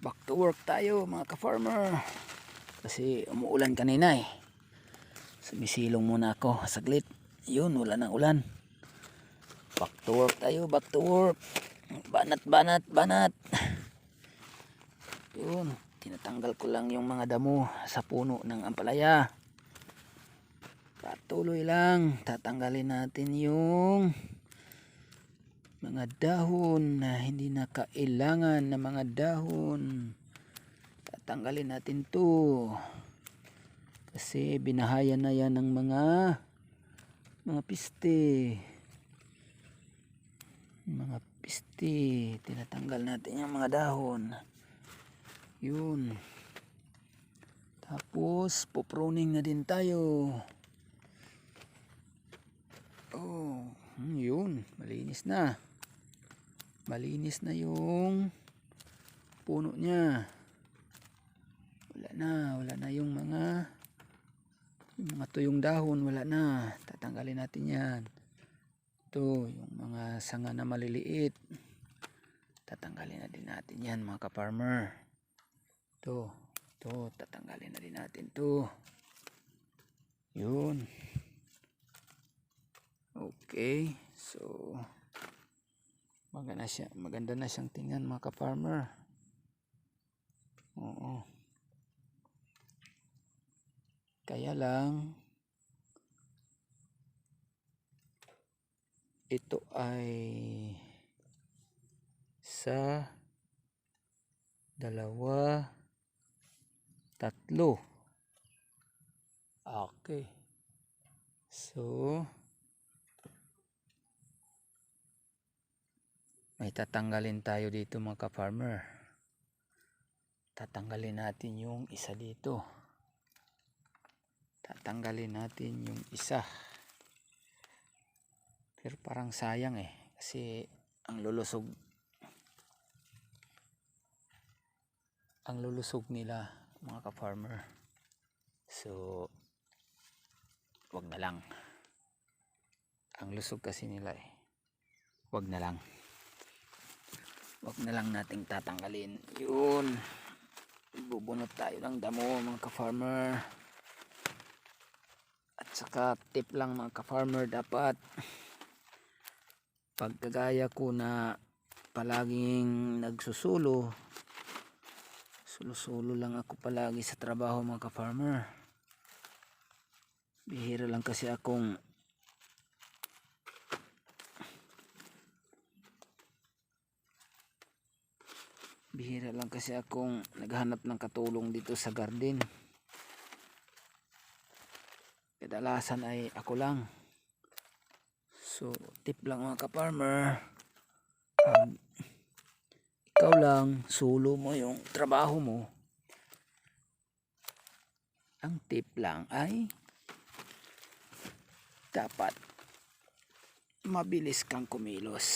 Back to work tayo mga ka-farmer. Kasi umuulan kanina eh. Sumisilong muna ako saglit. Yun, wala ng ulan. Back to work tayo, back to work. Banat, banat, banat. Yun, tinatanggal ko lang yung mga damo sa puno ng ampalaya. Patuloy lang, tatanggalin natin yung mga dahon na hindi na kailangan na mga dahon. Tatanggalin natin to kasi binahayan na yan ng mga piste. Tinatanggal natin yung mga dahon. Yun, tapos popruning na din tayo. Yun, malinis na yung puno niya. Wala na yung mga tuyong dahon, wala na. Tatanggalin natin yan. Ito, yung mga sanga na maliliit, tatanggalin na din natin yan mga ka-farmer. Ito, tatanggalin na din natin to. Yun. Okay, so maganda na siyang tingnan mga ka-farmer. Oo. Kaya lang ito ay sa 2, 3. Okay. So may tatanggalin tayo dito mga ka-farmer. Tatanggalin natin yung isa dito. Pero parang sayang eh. Kasi ang lulusog nila mga ka-farmer. So wag na lang. Ang lusog kasi nila eh. Wag na lang nating tatanggalin. Yun, bubunot tayo ng damo mga ka-farmer. At saka tip lang mga ka-farmer, dapat pagkagaya ko na palaging nagsusulo lang ako palagi sa trabaho mga ka-farmer. Bihira lang kasi akong naghanap ng katulong dito sa garden. Kadalasan ay ako lang. So tip lang mga ka-farmer, ikaw lang solo mo yung trabaho mo, ang tip lang ay dapat mabilis kang kumilos.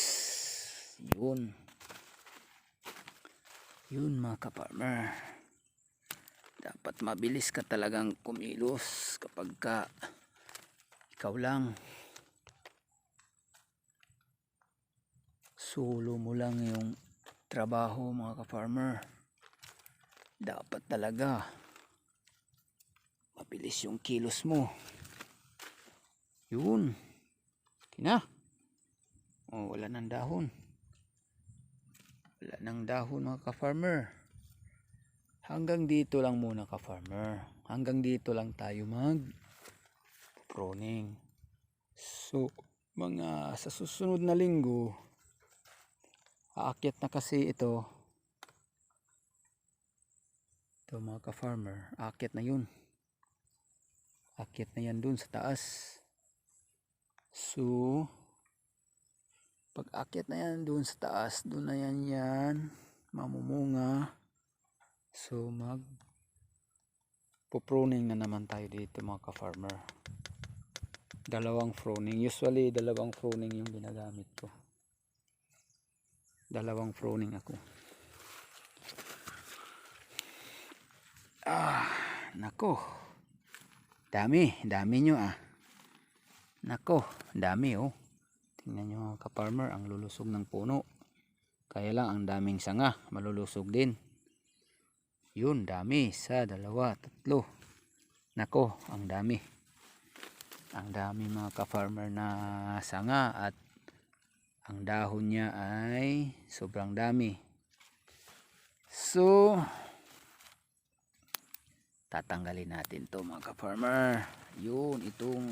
Yun mga ka-farmer, dapat mabilis ka talagang kumilos kapag ikaw lang, solo mo lang yung trabaho mga ka-farmer. Dapat talaga mabilis yung kilos mo. Yun, wala ng dahon. Mga ka-farmer. Hanggang dito lang muna ka-farmer. Hanggang dito lang tayo mag-pruning. So sa susunod na linggo, aakyat na kasi ito mga ka-farmer. Aakyat na yun. Aakyat na yan dun sa taas. So pag aakyat na yan dun sa taas, dun na yan mamumunga. So pruning na naman tayo dito mga ka-farmer. 2 pruning. Usually 2 pruning yung ginagamit ko. 2 pruning ako. Nako. Dami nyo Nako, dami oh. Tingnan nyo mga ka-farmer, ang lulusog ng puno. Kaya lang ang daming sanga, malulusog din. Yun, dami. Isa, dalawa, tatlo. Nako, ang dami. Ang dami mga ka-farmer na sanga at ang dahon niya ay sobrang dami. So, tatanggalin natin to mga ka-farmer. Yun, itong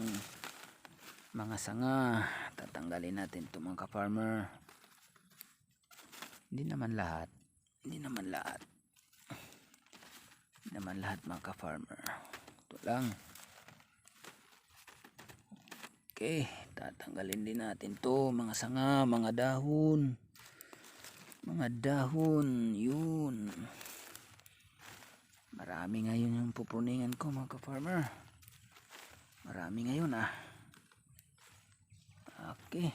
mga sanga. Tatanggalin natin to mga ka-farmer. Hindi naman lahat. Hindi naman lahat mga ka-farmer. Ito lang. Okay, tatanggalin din natin to mga sanga, mga dahon. Mga dahon, yun. Marami ngayon yung pupuningan ko mga ka-farmer. Marami ngayon Okay.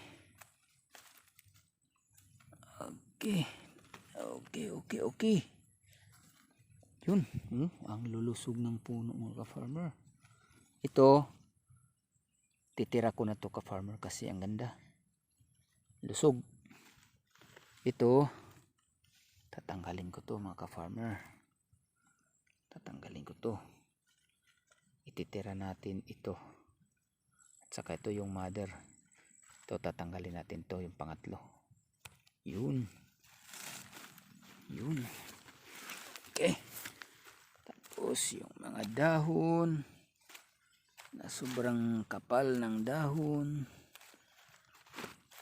Okay. Yun, ang lulusog ng puno mga ka-farmer. Ito, titira ko na to ka-farmer kasi ang ganda. Lusog. Ito, tatanggalin ko to mga ka-farmer. Tatanggalin ko to. Ititira natin ito. At saka ito yung mother. Ito tatanggalin natin to, yung pangatlo. Yun. Okay. Tapos yung mga dahon na sobrang kapal ng dahon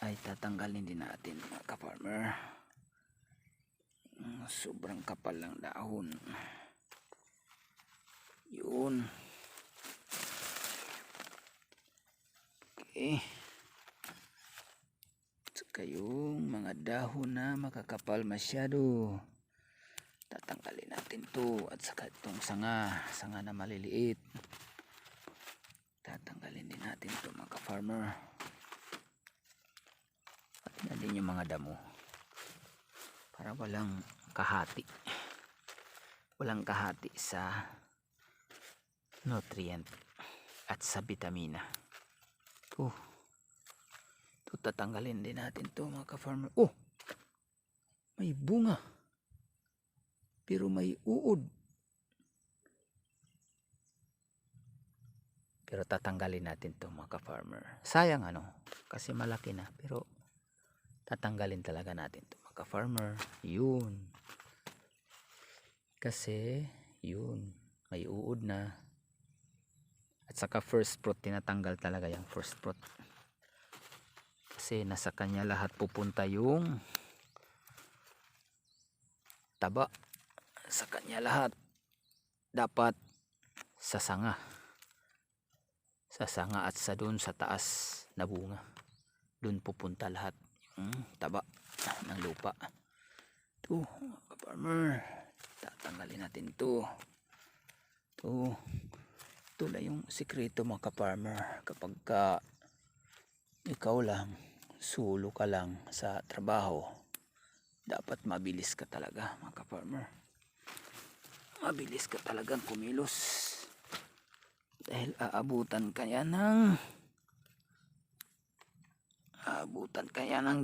ay tatanggalin din natin mga ka-farmer. Sobrang kapal ng dahon. Yun. Okay. Saka yung mga dahon na makakapal masyado, tatanggalin natin to. At saka itong sanga na maliliit, tatanggalin din natin to mga ka-farmer. Pati na din yung mga damo para walang kahati sa nutrient at sa vitamina. Ito tatanggalin din natin to mga ka-farmer. May bunga pero may uod. Pero tatanggalin natin to mga ka-farmer. Sayang kasi malaki na, pero tatanggalin talaga natin to mga ka-farmer. Yun. Kasi yun, may uod na. At saka first fruit, tinatanggal talaga yung first fruit. Kasi nasa kanya lahat pupunta yung taba. Sa kanya lahat. Dapat sa sanga. Sa sanga at sa doon sa taas na bunga. Doon pupunta lahat yung taba ng lupa. Ito, mga ka-farmer. Tatanggalin natin ito. Ito lang yung sikreto mga ka-farmer. Kapag ikaw lang, solo ka lang sa trabaho, dapat mabilis ka talaga mga ka-farmer. Mabilis ka talagang kumilos. Dahil aabutan kaya ng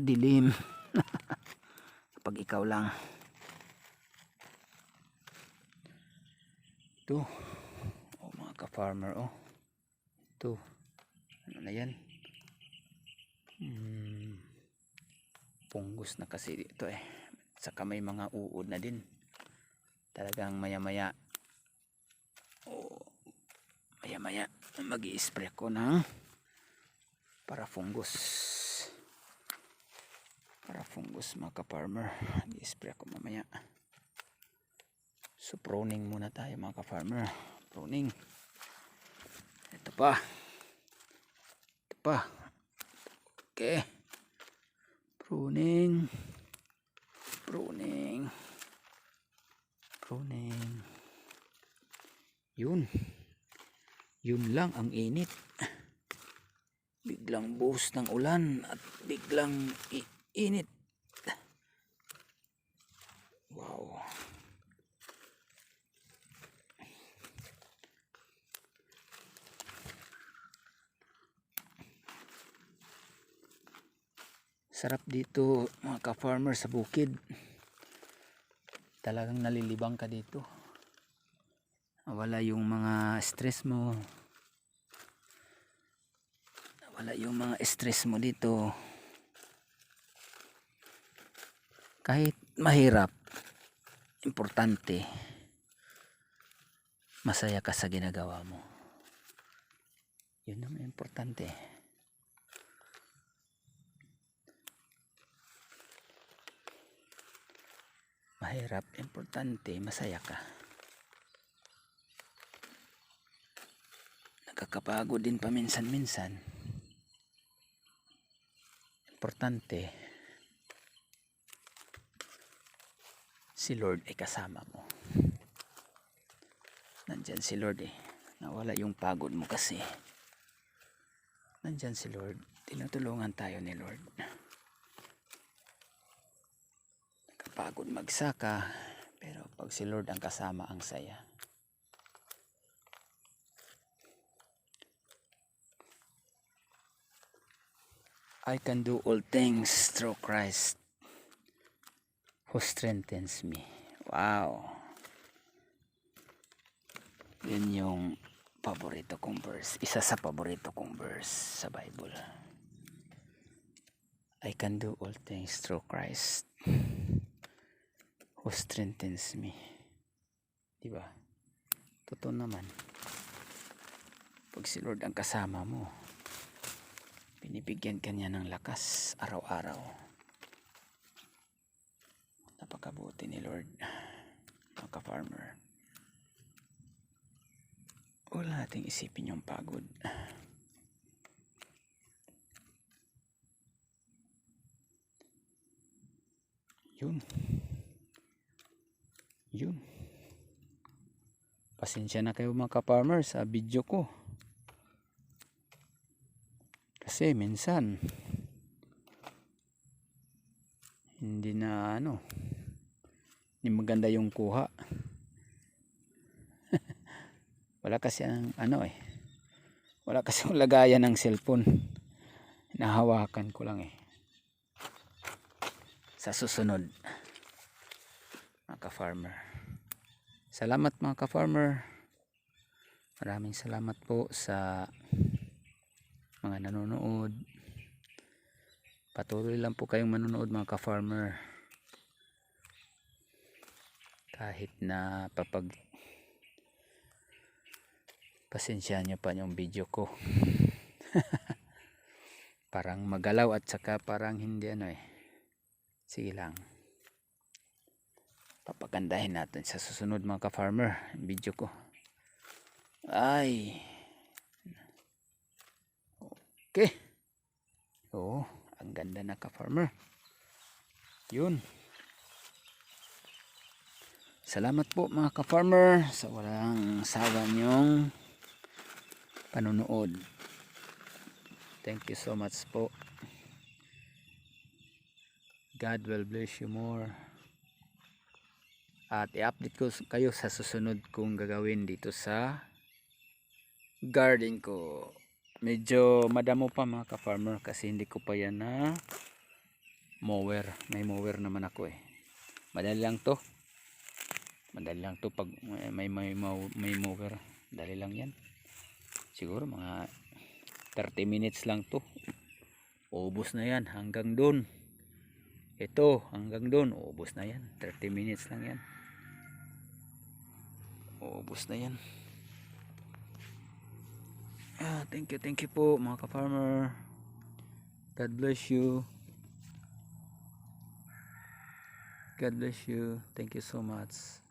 dilim. Kapag ikaw lang. Ito, mga ka-farmer, ito, ano na yan? Punggos na kasi dito saka may mga uod na din. Talagang maya-maya mag-i-spray ko ng para fungus mga ka-farmer. Mag-i-spray ko mamaya. So pruning muna tayo mga ka-farmer. Pruning. Ito pa. Okay. Pruning. Yun lang ang init. Biglang buhos ng ulan at biglang init. Wow. Sarap dito mga ka-farmer sa bukid. Talagang nalilibang ka dito. Wala yung mga stress mo. Wala yung mga stress mo dito. Kahit mahirap, importante, masaya ka sa ginagawa mo. Yun ang importante. Mahirap, importante, masaya ka. Nakakapagod din paminsan-minsan. Importante, si Lord ay kasama mo. Nandyan si Lord eh. Nawala yung pagod mo kasi. Nandyan si Lord. Tinutulungan tayo ni Lord. Nakapagod magsaka, pero pag si Lord ang kasama, ang saya. I can do all things through Christ who strengthens me. Wow. Yun yung paborito kong verse. Isa sa paborito kong verse sa Bible. I can do all things through Christ who strengthens me. Diba? Totoo naman. Pag si Lord ang kasama mo, binibigyan ka niya ng lakas araw-araw. Napakabuti ni Lord, mga ka-farmer. Wala nating isipin yung pagod. Yun. Pasensya na kayo mga ka-farmer sa video ko. Kasi minsan hindi maganda yung kuha. Wala kasi wala kasi ang lagayan ng cellphone. Nahawakan ko lang eh. Sa susunod, mga ka-farmer. Salamat mga ka-farmer. Maraming salamat po sa mga nanonood. Patuloy lang po kayong manonood mga ka-farmer. Kahit na pasensya nyo pa yung video ko. Parang magalaw at saka parang hindi sige lang. Papagandahin natin sa susunod mga ka-farmer yung video ko. Ay. Okay. Oo, ang ganda na ka-farmer. Yun. Salamat po mga ka-farmer sa walang sawa niyong panonood. Thank you so much po. God will bless you more. At i-update ko kayo sa susunod kong gagawin dito sa garden ko. Medyo madamo pa mga ka-farmer kasi hindi ko pa yan na mower. May mower naman ako eh. Madali lang to pag may mower. Dali lang yan. Siguro mga 30 minutes lang to. Ubos na yan hanggang doon. Ito hanggang doon. Ubos na yan. 30 minutes lang yan. Ubos na yan. Thank you po mga ka-farmer. God bless you. God bless you. Thank you so much.